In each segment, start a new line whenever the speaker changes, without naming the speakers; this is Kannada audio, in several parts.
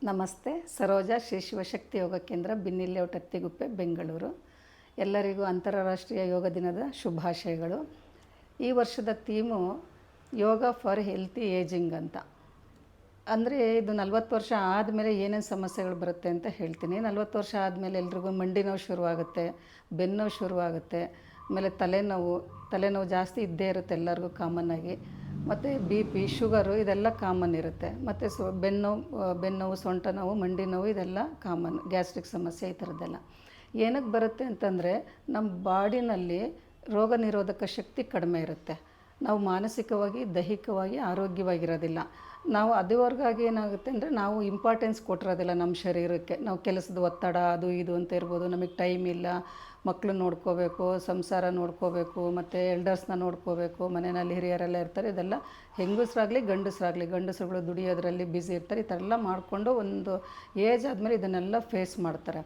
ನಮಸ್ತೆ. ಸರೋಜಾ ಶ್ರೀ ಶಿವಶಕ್ತಿ ಯೋಗ ಕೇಂದ್ರ, ಬಿನ್ನಿಲೇಔಟ್, ಅತ್ತಿಗುಪ್ಪೆ, ಬೆಂಗಳೂರು. ಎಲ್ಲರಿಗೂ ಅಂತಾರಾಷ್ಟ್ರೀಯ ಯೋಗ ದಿನದ ಶುಭಾಶಯಗಳು. ಈ ವರ್ಷದ theme yoga for healthy ageing ಅಂತ. ಅಂದರೆ ಇದು 40 ವರ್ಷ ಆದಮೇಲೆ ಏನೇನು ಸಮಸ್ಯೆಗಳು ಬರುತ್ತೆ ಅಂತ ಹೇಳ್ತೀನಿ. 40 ವರ್ಷ ಆದಮೇಲೆ ಎಲ್ರಿಗೂ ಮಂಡಿ ನೋವು ಶುರುವಾಗುತ್ತೆ, ಬೆನ್ನೋವು ಶುರುವಾಗುತ್ತೆ, ಆಮೇಲೆ ತಲೆನೋವು ಜಾಸ್ತಿ ಇದ್ದೇ ಇರುತ್ತೆ ಎಲ್ಲರಿಗೂ ಕಾಮನ್ನಾಗಿ. ಮತ್ತು BP, ಶುಗರು ಇದೆಲ್ಲ ಕಾಮನ್ ಇರುತ್ತೆ. ಮತ್ತು ಬೆನ್ನೋವು, ಸೊಂಟ ನೋವು, ಮಂಡಿ ನೋವು ಇದೆಲ್ಲ ಕಾಮನ್. ಗ್ಯಾಸ್ಟ್ರಿಕ್ ಸಮಸ್ಯೆ ಈ ಥರದ್ದೆಲ್ಲ ಏನಕ್ಕೆ ಬರುತ್ತೆ ಅಂತಂದರೆ, ನಮ್ಮ ಬಾಡಿನಲ್ಲಿ ರೋಗ ನಿರೋಧಕ ಶಕ್ತಿ ಕಡಿಮೆ ಇರುತ್ತೆ. ನಾವು ಮಾನಸಿಕವಾಗಿ, ದೈಹಿಕವಾಗಿ ಆರೋಗ್ಯವಾಗಿರೋದಿಲ್ಲ. ನಾವು ಅದುವರೆಗಾಗಿ ಏನಾಗುತ್ತೆ ಅಂದರೆ, ನಾವು ಇಂಪಾರ್ಟೆನ್ಸ್ ಕೊಟ್ಟಿರೋದಿಲ್ಲ ನಮ್ಮ ಶರೀರಕ್ಕೆ. ನಾವು ಕೆಲಸದ ಒತ್ತಡ ಅದು ಇದು ಅಂತ ಇರ್ಬೋದು, ನಮಗೆ ಟೈಮ್ ಇಲ್ಲ, ಮಕ್ಕಳು ನೋಡ್ಕೋಬೇಕು, ಸಂಸಾರ ನೋಡ್ಕೋಬೇಕು, ಮತ್ತು ಎಲ್ಡರ್ಸ್ನ ನೋಡ್ಕೋಬೇಕು, ಮನೆಯಲ್ಲಿ ಹಿರಿಯರೆಲ್ಲ ಇರ್ತಾರೆ. ಇದೆಲ್ಲ ಹೆಂಗಸರಾಗಲಿ ಗಂಡಸರುಗಳು ದುಡಿಯೋದ್ರಲ್ಲಿ ಬ್ಯುಸಿ ಇರ್ತಾರೆ. ಈ ಥರ ಎಲ್ಲ ಮಾಡಿಕೊಂಡು ಒಂದು ಏಜ್ ಆದಮೇಲೆ ಇದನ್ನೆಲ್ಲ ಫೇಸ್ ಮಾಡ್ತಾರೆ.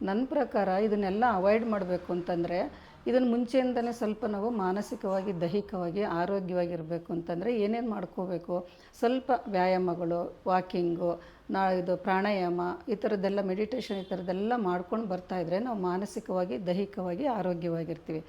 ನನ್ನ ಪ್ರಕಾರ ಇದನ್ನೆಲ್ಲ ಅವಾಯ್ಡ್ ಮಾಡಬೇಕು ಅಂತಂದರೆ, ಇದನ್ನು ಮುಂಚೆಯಿಂದನೇ ಸ್ವಲ್ಪ ನಾವು ಮಾನಸಿಕವಾಗಿ, ದೈಹಿಕವಾಗಿ ಆರೋಗ್ಯವಾಗಿರಬೇಕು ಅಂತಂದರೆ ಏನೇನು ಮಾಡ್ಕೋಬೇಕು? ಸ್ವಲ್ಪ ವ್ಯಾಯಾಮಗಳು, ವಾಕಿಂಗು, ಇದು ಪ್ರಾಣಾಯಾಮ, ಈ ಥರದ್ದೆಲ್ಲ ಮೆಡಿಟೇಷನ್, ಈ ಥರದ್ದೆಲ್ಲ ಮಾಡ್ಕೊಂಡು ಬರ್ತಾಯಿದ್ರೆ ನಾವು ಮಾನಸಿಕವಾಗಿ, ದೈಹಿಕವಾಗಿ ಆರೋಗ್ಯವಾಗಿರ್ತೀವಿ.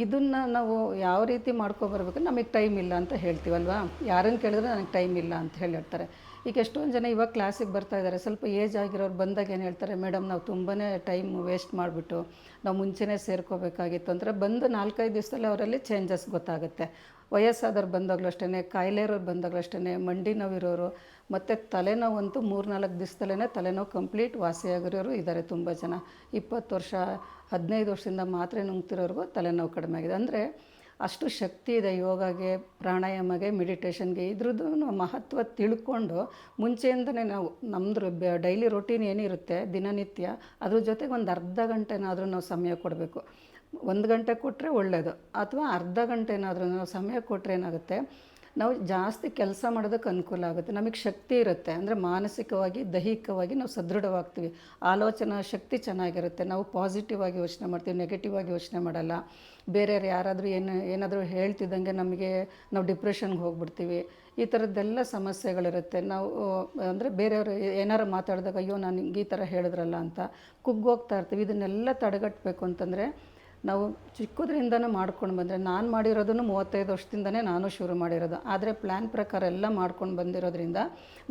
ಇದನ್ನು ನಾವು ಯಾವ ರೀತಿ ಮಾಡ್ಕೊಬರ್ಬೇಕು? ನಮಗೆ ಟೈಮ್ ಇಲ್ಲ ಅಂತ ಹೇಳ್ತೀವಲ್ವ. ಯಾರನ್ನು ಕೇಳಿದ್ರೆ ನನಗೆ ಟೈಮ್ ಇಲ್ಲ ಅಂತ ಹೇಳಿರ್ತಾರೆ. ಈಗ ಎಷ್ಟೊಂದು ಜನ ಇವಾಗ ಕ್ಲಾಸಿಗೆ ಬರ್ತಾಯಿದ್ದಾರೆ, ಸ್ವಲ್ಪ ಏಜ್ ಆಗಿರೋರು ಬಂದಾಗ ಏನು ಹೇಳ್ತಾರೆ, ಮೇಡಮ್ ನಾವು ತುಂಬಾ ಟೈಮ್ ವೇಸ್ಟ್ ಮಾಡಿಬಿಟ್ಟು ನಾವು ಮುಂಚೆನೇ ಸೇರ್ಕೋಬೇಕಾಗಿತ್ತು ಅಂದರೆ, ಬಂದು 4-5 ದಿವಸದಲ್ಲಿ ಅವರಲ್ಲಿ ಚೇಂಜಸ್ ಗೊತ್ತಾಗುತ್ತೆ. ವಯಸ್ಸಾದವ್ರು ಬಂದಾಗಲೂ ಅಷ್ಟೇ, ಕಾಯಿಲೆ ಇರೋರು ಬಂದಾಗಲೂ ಅಷ್ಟೇ, ಮಂಡಿ ನೋವಿರೋರು, ಮತ್ತು ತಲೆನೋವಂತೂ 3-4 ದಿವಸದಲ್ಲೇ ತಲೆನೋವು ಕಂಪ್ಲೀಟ್ ವಾಸಿಯಾಗಿರೋರು ಇದ್ದಾರೆ ತುಂಬ ಜನ. 20 ವರ್ಷ 15 ವರ್ಷದಿಂದ ಮಾತ್ರೆ ನುಂಗ್ತಿರೋರ್ಗೂ ತಲೆನೋವು ಕಡಿಮೆ ಆಗಿದೆ. ಅಂದರೆ ಅಷ್ಟು ಶಕ್ತಿ ಇದೆ ಯೋಗಗೆ, ಪ್ರಾಣಾಯಾಮಗೆ, ಮೆಡಿಟೇಷನ್ಗೆ. ಇದ್ರದ್ದು ಮಹತ್ವ ತಿಳ್ಕೊಂಡು ಮುಂಚೆಯಿಂದನೇ ನಾವು ನಮ್ಮದು ಡೈಲಿ ರೊಟೀನ್ ಏನಿರುತ್ತೆ ದಿನನಿತ್ಯ, ಅದ್ರ ಜೊತೆಗೆ ಒಂದು ಅರ್ಧ ಗಂಟೆನಾದರೂ ನಾವು ಸಮಯ ಕೊಡಬೇಕು. 1 ಗಂಟೆ ಕೊಟ್ಟರೆ ಒಳ್ಳೆಯದು, ಅಥವಾ ಅರ್ಧ ಗಂಟೆ ಏನಾದರೂ ನಾವು ಸಮಯ ಕೊಟ್ಟರೆ ಏನಾಗುತ್ತೆ, ನಾವು ಜಾಸ್ತಿ ಕೆಲಸ ಮಾಡೋದಕ್ಕೆ ಅನುಕೂಲ ಆಗುತ್ತೆ. ನಮಗೆ ಶಕ್ತಿ ಇರುತ್ತೆ. ಅಂದರೆ ಮಾನಸಿಕವಾಗಿ, ದೈಹಿಕವಾಗಿ ನಾವು ಸದೃಢವಾಗ್ತೀವಿ. ಆಲೋಚನಾ ಶಕ್ತಿ ಚೆನ್ನಾಗಿರುತ್ತೆ. ನಾವು ಪಾಸಿಟಿವ್ ಆಗಿ ಯೋಚನೆ ಮಾಡ್ತೀವಿ, ನೆಗೆಟಿವ್ ಆಗಿ ಯೋಚನೆ ಮಾಡಲ್ಲ. ಬೇರೆಯವ್ರು ಯಾರಾದರೂ ಏನಾದರೂ ಹೇಳ್ತಿದ್ದಂಗೆ ನಾವು ಡಿಪ್ರೆಷನ್ಗೆ ಹೋಗ್ಬಿಡ್ತೀವಿ. ಈ ಥರದ್ದೆಲ್ಲ ಸಮಸ್ಯೆಗಳಿರುತ್ತೆ. ನಾವು ಅಂದರೆ ಬೇರೆಯವರು ಏನಾರು ಮಾತಾಡಿದಾಗ, ಅಯ್ಯೋ ನಾನು ಹಿಂಗೆ ಈ ಥರ ಹೇಳಿದ್ರಲ್ಲ ಅಂತ ಕುಗ್ಗೋಗ್ತಾ ಇರ್ತೀವಿ. ಇದನ್ನೆಲ್ಲ ತಡೆಗಟ್ಟಬೇಕು ಅಂತಂದರೆ ನಾವು ಚಿಕ್ಕದ್ರಿಂದನೇ ಮಾಡ್ಕೊಂಡು ಬಂದರೆ, ನಾನು ಮಾಡಿರೋದನ್ನು 35 ವರ್ಷದಿಂದನೇ ನಾನು ಶುರು ಮಾಡಿರೋದು. ಆದರೆ ಪ್ಲ್ಯಾನ್ ಪ್ರಕಾರ ಎಲ್ಲ ಮಾಡ್ಕೊಂಡು ಬಂದಿರೋದ್ರಿಂದ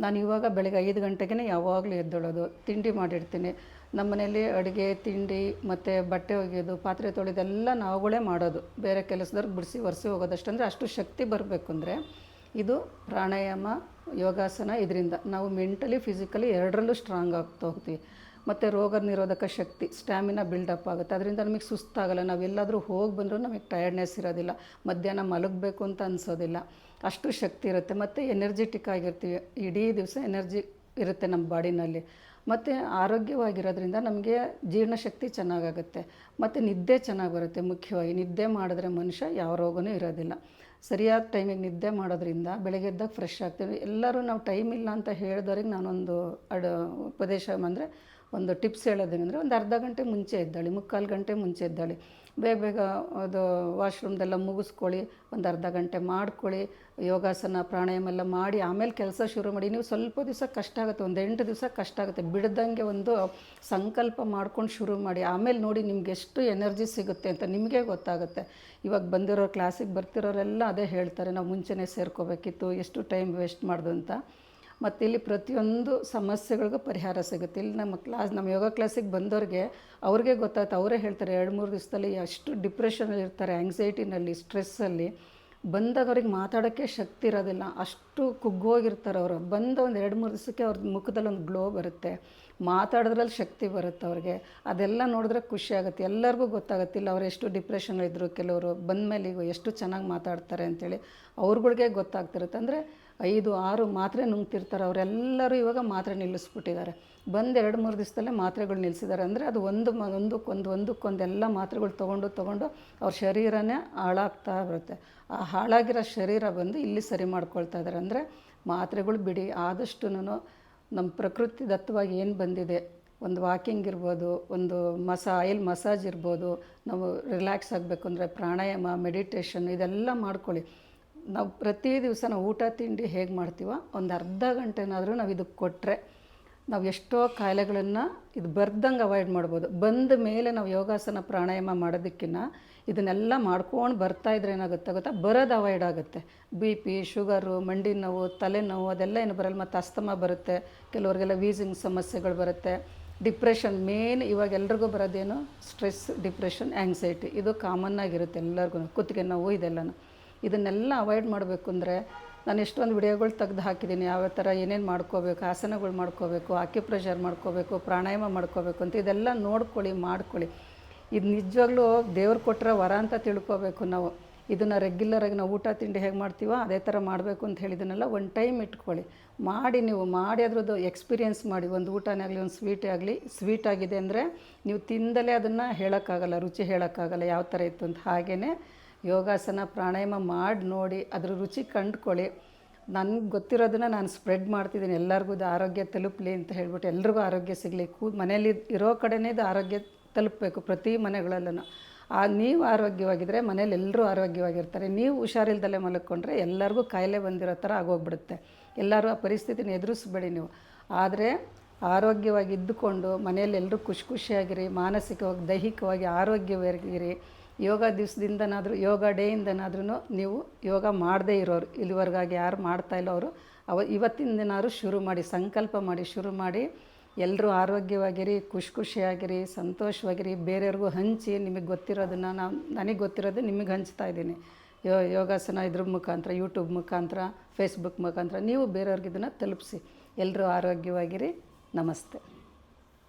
ನಾನು ಇವಾಗ ಬೆಳಗ್ಗೆ 5 ಗಂಟೆಗೆ ಯಾವಾಗಲೂ ಎದ್ದೇಳೋದು, ತಿಂಡಿ ಮಾಡಿರ್ತೀನಿ. ನಮ್ಮ ಮನೇಲಿ ಅಡುಗೆ, ತಿಂಡಿ ಮತ್ತು ಬಟ್ಟೆ ಒಗೆಯೋದು, ಪಾತ್ರೆ ತೊಳೆದೆಲ್ಲ ನಾವುಗಳೇ ಮಾಡೋದು. ಬೇರೆ ಕೆಲಸದವ್ರಿಗೆ ಬಿಡಿಸಿ ಒರೆಸಿ ಹೋಗೋದಷ್ಟು. ಅಂದರೆ ಅಷ್ಟು ಶಕ್ತಿ ಬರಬೇಕು ಅಂದರೆ ಇದು ಪ್ರಾಣಾಯಾಮ, ಯೋಗಾಸನ, ಇದರಿಂದ ನಾವು ಮೆಂಟಲಿ, ಫಿಸಿಕಲಿ ಎರಡರಲ್ಲೂ ಸ್ಟ್ರಾಂಗ್ ಆಗ್ತಾ ಹೋಗ್ತೀವಿ. ಮತ್ತು ರೋಗ ನಿರೋಧಕ ಶಕ್ತಿ, ಸ್ಟ್ಯಾಮಿನಾ ಬಿಲ್ಡಪ್ ಆಗುತ್ತೆ. ಅದರಿಂದ ನಮಗೆ ಸುಸ್ತಾಗಲ್ಲ. ನಾವೆಲ್ಲಾದರೂ ಹೋಗಿ ಬಂದರೂ ನಮಗೆ ಟಯರ್ಡ್ನೆಸ್ ಇರೋದಿಲ್ಲ. ಮಧ್ಯಾಹ್ನ ಮಲಗಬೇಕು ಅಂತ ಅನಿಸೋದಿಲ್ಲ. ಅಷ್ಟು ಶಕ್ತಿ ಇರುತ್ತೆ. ಮತ್ತು ಎನರ್ಜೆಟಿಕ್ ಆಗಿರ್ತೀವಿ. ಇಡೀ ದಿವಸ ಎನರ್ಜಿ ಇರುತ್ತೆ ನಮ್ಮ ಬಾಡಿನಲ್ಲಿ. ಮತ್ತು ಆರೋಗ್ಯವಾಗಿರೋದ್ರಿಂದ ನಮಗೆ ಜೀರ್ಣಶಕ್ತಿ ಚೆನ್ನಾಗಾಗುತ್ತೆ. ಮತ್ತು ನಿದ್ದೆ ಚೆನ್ನಾಗಿ ಬರುತ್ತೆ. ಮುಖ್ಯವಾಗಿ ನಿದ್ದೆ ಮಾಡಿದ್ರೆ ಮನುಷ್ಯ ಯಾವ ರೋಗನೂ ಇರೋದಿಲ್ಲ. ಸರಿಯಾದ ಟೈಮಿಗೆ ನಿದ್ದೆ ಮಾಡೋದ್ರಿಂದ ಬೆಳಗ್ಗೆ ಎದ್ದಾಗ ಫ್ರೆಶ್ ಆಗ್ತೀವಿ. ಎಲ್ಲರೂ ನಾವು ಟೈಮ್ ಇಲ್ಲ ಅಂತ ಹೇಳಿದವ್ರಿಗೆ ನಾನೊಂದು ಉಪದೇಶ ಅಂದರೆ ಒಂದು ಟಿಪ್ಸ್ ಹೇಳೋದೇನೆಂದರೆ, ಒಂದು ಅರ್ಧ ಗಂಟೆ ಮುಂಚೆ ಎದ್ದಾಳಿ, 3/4 ಗಂಟೆ ಮುಂಚೆ ಎದ್ದಾಳಿ. ಬೇಗ ಅದು ವಾಶ್ರೂಮ್ದೆಲ್ಲ ಮುಗಿಸ್ಕೊಳ್ಳಿ, ಒಂದು ಅರ್ಧ ಗಂಟೆ ಮಾಡ್ಕೊಳ್ಳಿ. ಯೋಗಾಸನ, ಪ್ರಾಣಾಯಾಮ ಎಲ್ಲ ಮಾಡಿ ಆಮೇಲೆ ಕೆಲಸ ಶುರು ಮಾಡಿ. ನೀವು ಸ್ವಲ್ಪ ದಿವಸ ಕಷ್ಟ ಆಗುತ್ತೆ, ಒಂದು 8 ದಿವಸ ಕಷ್ಟ ಆಗುತ್ತೆ. ಬಿಡ್ದಂಗೆ ಒಂದು ಸಂಕಲ್ಪ ಮಾಡ್ಕೊಂಡು ಶುರು ಮಾಡಿ. ಆಮೇಲೆ ನೋಡಿ ನಿಮ್ಗೆ ಎಷ್ಟು ಎನರ್ಜಿ ಸಿಗುತ್ತೆ ಅಂತ ನಿಮಗೆ ಗೊತ್ತಾಗುತ್ತೆ. ಇವಾಗ ಬಂದಿರೋ ಕ್ಲಾಸಿಗೆ ಬರ್ತಿರೋರೆಲ್ಲ ಅದೇ ಹೇಳ್ತಾರೆ, ನಾವು ಮುಂಚೆನೇ ಸೇರ್ಕೋಬೇಕಿತ್ತು, ಎಷ್ಟು ಟೈಮ್ ವೇಸ್ಟ್ ಮಾಡ್ದು ಅಂತ. ಮತ್ತು ಇಲ್ಲಿ ಪ್ರತಿಯೊಂದು ಸಮಸ್ಯೆಗಳಿಗೂ ಪರಿಹಾರ ಸಿಗುತ್ತೆ. ಇಲ್ಲಿ ನಮ್ಮ ಯೋಗ ಕ್ಲಾಸಿಗೆ ಬಂದವ್ರಿಗೆ ಅವ್ರಿಗೆ ಗೊತ್ತಾಗುತ್ತೆ. ಅವರೇ ಹೇಳ್ತಾರೆ 2-3 ದಿವಸದಲ್ಲಿ ಎಷ್ಟು ಡಿಪ್ರೆಷನಲ್ಲಿ ಇರ್ತಾರೆ, ಆ್ಯಂಗ್ಸೈಟಿನಲ್ಲಿ, ಸ್ಟ್ರೆಸ್ಸಲ್ಲಿ. ಬಂದಾಗ ಅವ್ರಿಗೆ ಮಾತಾಡೋಕ್ಕೆ ಶಕ್ತಿ ಇರೋದಿಲ್ಲ, ಅಷ್ಟು ಕುಗ್ಗೋಗಿರ್ತಾರೆ ಅವರು. ಬಂದ ಒಂದು 2-3 ದಿವಸಕ್ಕೆ ಅವ್ರ ಮುಖದಲ್ಲಿ ಒಂದು ಗ್ಲೋ ಬರುತ್ತೆ, ಮಾತಾಡೋದ್ರಲ್ಲಿ ಶಕ್ತಿ ಬರುತ್ತೆ ಅವ್ರಿಗೆ. ಅದೆಲ್ಲ ನೋಡಿದ್ರೆ ಖುಷಿ ಆಗುತ್ತೆ. ಎಲ್ಲರಿಗೂ ಗೊತ್ತಾಗುತ್ತಿಲ್ಲ ಅವ್ರು ಎಷ್ಟು ಡಿಪ್ರೆಷನ್ನಲ್ಲಿದ್ದರು. ಕೆಲವರು ಬಂದಮೇಲೆ ಈಗ ಎಷ್ಟು ಚೆನ್ನಾಗಿ ಮಾತಾಡ್ತಾರೆ ಅಂಥೇಳಿ ಅವ್ರುಗಳಿಗೆ ಗೊತ್ತಾಗ್ತಿರುತ್ತೆ. ಅಂದರೆ 5-6 ಮಾತ್ರೆ ನುಂಗ್ತಿರ್ತಾರೆ ಅವರೆಲ್ಲರೂ. ಇವಾಗ ಮಾತ್ರೆ ನಿಲ್ಲಿಸ್ಬಿಟ್ಟಿದ್ದಾರೆ. ಬಂದು 2-3 ದಿವಸದಲ್ಲೇ ಮಾತ್ರೆಗಳು ನಿಲ್ಲಿಸಿದ್ದಾರೆ. ಅಂದರೆ ಅದು ಒಂದಕ್ಕೊಂದೆಲ್ಲ ಮಾತ್ರೆಗಳು ತೊಗೊಂಡು ಅವ್ರ ಶರೀರನೇ ಹಾಳಾಗ್ತಾ ಬರುತ್ತೆ. ಆ ಹಾಳಾಗಿರೋ ಶರೀರ ಬಂದು ಇಲ್ಲಿ ಸರಿ ಮಾಡ್ಕೊಳ್ತಾ ಇದ್ದಾರೆ. ಅಂದರೆ ಮಾತ್ರೆಗಳು ಬಿಡಿ, ಆದಷ್ಟು ನಮ್ಮ ಪ್ರಕೃತಿ ದತ್ತವಾಗಿ ಏನು ಬಂದಿದೆ, ಒಂದು ವಾಕಿಂಗ್ ಇರ್ಬೋದು, ಒಂದು ಆಯಿಲ್ ಮಸಾಜ್ ಇರ್ಬೋದು, ನಾವು ರಿಲ್ಯಾಕ್ಸ್ ಆಗಬೇಕು ಅಂದರೆ ಪ್ರಾಣಾಯಾಮ, ಮೆಡಿಟೇಷನ್ ಇದೆಲ್ಲ ಮಾಡ್ಕೊಳ್ಳಿ. ನಾವು ಪ್ರತಿ ದಿವಸ ನಾವು ಊಟ ತಿಂಡಿ ಹೇಗೆ ಮಾಡ್ತೀವೋ ಒಂದು ಅರ್ಧ ಗಂಟೆನಾದರೂ ನಾವು ಇದಕ್ಕೆ ಕೊಟ್ಟರೆ ನಾವು ಎಷ್ಟೋ ಕಾಯಿಲೆಗಳನ್ನು ಇದು ಬರ್ದಂಗೆ ಅವಾಯ್ಡ್ ಮಾಡ್ಬೋದು. ಬಂದ ಮೇಲೆ ನಾವು ಯೋಗಾಸನ ಪ್ರಾಣಾಯಾಮ ಮಾಡೋದಕ್ಕಿಂತ ಇದನ್ನೆಲ್ಲ ಮಾಡ್ಕೊಂಡು ಬರ್ತಾಯಿದ್ರೆ ಏನಾಗುತ್ತೆ ಗೊತ್ತಾ, ಬರೋದು ಅವಾಯ್ಡ್ ಆಗುತ್ತೆ. ಬಿ ಪಿ, ಶುಗರು, ಮಂಡಿ ನೋವು, ತಲೆನೋವು ಅದೆಲ್ಲ ಏನು ಬರಲ್ಲ. ಮತ್ತು ಅಸ್ತಮ ಬರುತ್ತೆ, ಕೆಲವ್ರಿಗೆಲ್ಲ ವೀಸಿಂಗ್ ಸಮಸ್ಯೆಗಳು ಬರುತ್ತೆ. ಡಿಪ್ರೆಷನ್ ಮೇನ್ ಇವಾಗ ಎಲ್ರಿಗೂ ಬರೋದೇನು, ಸ್ಟ್ರೆಸ್, ಡಿಪ್ರೆಷನ್, ಆ್ಯಂಗ್ಸೈಟಿ, ಇದು ಕಾಮನ್ನಾಗಿರುತ್ತೆ ಎಲ್ಲರಿಗೂ. ಕುತ್ತಿಗೆ ನೋವು ಇದೆಲ್ಲನೂ. ಇದನ್ನೆಲ್ಲ ಅವಾಯ್ಡ್ ಮಾಡಬೇಕು ಅಂದರೆ ನಾನು ಎಷ್ಟೊಂದು ವಿಡಿಯೋಗಳು ತೆಗೆದು ಹಾಕಿದ್ದೀನಿ. ಯಾವ ಥರ ಏನೇನು ಮಾಡ್ಕೋಬೇಕು, ಆಸನಗಳು ಮಾಡ್ಕೋಬೇಕು, ಆಕ್ಯುಪ್ರೆಷರ್ ಮಾಡ್ಕೋಬೇಕು, ಪ್ರಾಣಾಯಾಮ ಮಾಡ್ಕೋಬೇಕು ಅಂತ ಇದೆಲ್ಲ ನೋಡ್ಕೊಳ್ಳಿ, ಮಾಡ್ಕೊಳ್ಳಿ. ಇದು ನಿಜವಾಗ್ಲೂ ದೇವ್ರು ಕೊಟ್ಟರೆ ವರ ಅಂತ ತಿಳ್ಕೊಬೇಕು ನಾವು. ಇದನ್ನು ರೆಗ್ಯುಲರಾಗಿ ನಾವು ಊಟ ತಿಂಡಿ ಹೇಗೆ ಮಾಡ್ತೀವೋ ಅದೇ ಥರ ಮಾಡಬೇಕು ಅಂತ ಹೇಳಿದ್ದನ್ನೆಲ್ಲ ಒಂದು ಟೈಮ್ ಇಟ್ಕೊಳ್ಳಿ. ಮಾಡಿ ನೀವು ಮಾಡಿ ಅದ್ರದ್ದು ಎಕ್ಸ್ಪೀರಿಯೆನ್ಸ್ ಮಾಡಿ. ಒಂದು ಊಟನೇ ಆಗಲಿ, ಒಂದು ಸ್ವೀಟೇ ಆಗಲಿ, ಸ್ವೀಟ್ ಆಗಿದೆ ಅಂದರೆ ನೀವು ತಿಂದಲೇ ಅದನ್ನು ಹೇಳೋಕ್ಕಾಗಲ್ಲ, ರುಚಿ ಹೇಳೋಕ್ಕಾಗಲ್ಲ ಯಾವ ಥರ ಇತ್ತು ಅಂತ. ಹಾಗೆಯೇ ಯೋಗಾಸನ ಪ್ರಾಣಾಯಾಮ ಮಾಡಿ ನೋಡಿ ಅದ್ರ ರುಚಿ ಕಂಡುಕೊಳ್ಳಿ. ನನಗೆ ಗೊತ್ತಿರೋದನ್ನು ನಾನು ಸ್ಪ್ರೆಡ್ ಮಾಡ್ತಿದ್ದೀನಿ, ಎಲ್ಲರಿಗೂ ಇದು ಆರೋಗ್ಯ ತಲುಪಲಿ ಅಂತ ಹೇಳ್ಬಿಟ್ಟು, ಎಲ್ರಿಗೂ ಆರೋಗ್ಯ ಸಿಗಲಿ. ಮನೇಲಿ ಇರೋ ಕಡೆನೇ ಇದು ಆರೋಗ್ಯ ತಲುಪಬೇಕು, ಪ್ರತಿ ಮನೆಗಳಲ್ಲೂ. ನೀವು ಆರೋಗ್ಯವಾಗಿದ್ದರೆ ಮನೇಲಿ ಎಲ್ಲರೂ ಆರೋಗ್ಯವಾಗಿರ್ತಾರೆ. ನೀವು ಹುಷಾರಿಲ್ದಲ್ಲೇ ಮಲ್ಕೊಂಡ್ರೆ ಎಲ್ಲರಿಗೂ ಕಾಯಿಲೆ ಬಂದಿರೋ ಥರ ಆಗೋಗ್ಬಿಡುತ್ತೆ. ಎಲ್ಲರೂ ಆ ಪರಿಸ್ಥಿತಿನ ಎದುರಿಸ್ಬೇಡಿ ನೀವು. ಆದರೆ ಆರೋಗ್ಯವಾಗಿ ಇದ್ದುಕೊಂಡು ಮನೆಯಲ್ಲಿ ಎಲ್ಲರೂ ಖುಷಿಯಾಗಿರಿ, ಮಾನಸಿಕವಾಗಿ ದೈಹಿಕವಾಗಿ ಆರೋಗ್ಯವಾಗಿರಿ. ಯೋಗ ದಿವಸದಿಂದನಾದರೂ, ಯೋಗ ಡೇಯಿಂದನಾದ್ರೂ ನೀವು ಯೋಗ ಮಾಡದೇ ಇರೋರು, ಇಲ್ಲಿವರೆಗಾಗಿ ಯಾರು ಮಾಡ್ತಾಯಿಲ್ಲ ಅವರು ಇವತ್ತಿನ ದಿನಾದ್ರು ಶುರು ಮಾಡಿ, ಸಂಕಲ್ಪ ಮಾಡಿ ಶುರು ಮಾಡಿ. ಎಲ್ಲರೂ ಆರೋಗ್ಯವಾಗಿರಿ, ಖುಷಿಯಾಗಿರಿ, ಸಂತೋಷವಾಗಿರಿ. ಬೇರೆಯವ್ರಿಗೂ ಹಂಚಿ. ನಿಮಗೆ ಗೊತ್ತಿರೋದನ್ನು ನನಗೆ ಗೊತ್ತಿರೋದು ನಿಮಗೆ ಹಂಚ್ತಾ ಇದ್ದೀನಿ. ಯೋಗಾಸನ ಇದ್ರ ಮುಖಾಂತರ, ಯೂಟ್ಯೂಬ್ ಮುಖಾಂತರ, ಫೇಸ್ಬುಕ್ ಮುಖಾಂತರ ನೀವು ಬೇರೆಯವ್ರಿಗೆ ಇದನ್ನು ತಲುಪಿಸಿ. ಎಲ್ಲರೂ ಆರೋಗ್ಯವಾಗಿರಿ. ನಮಸ್ತೆ.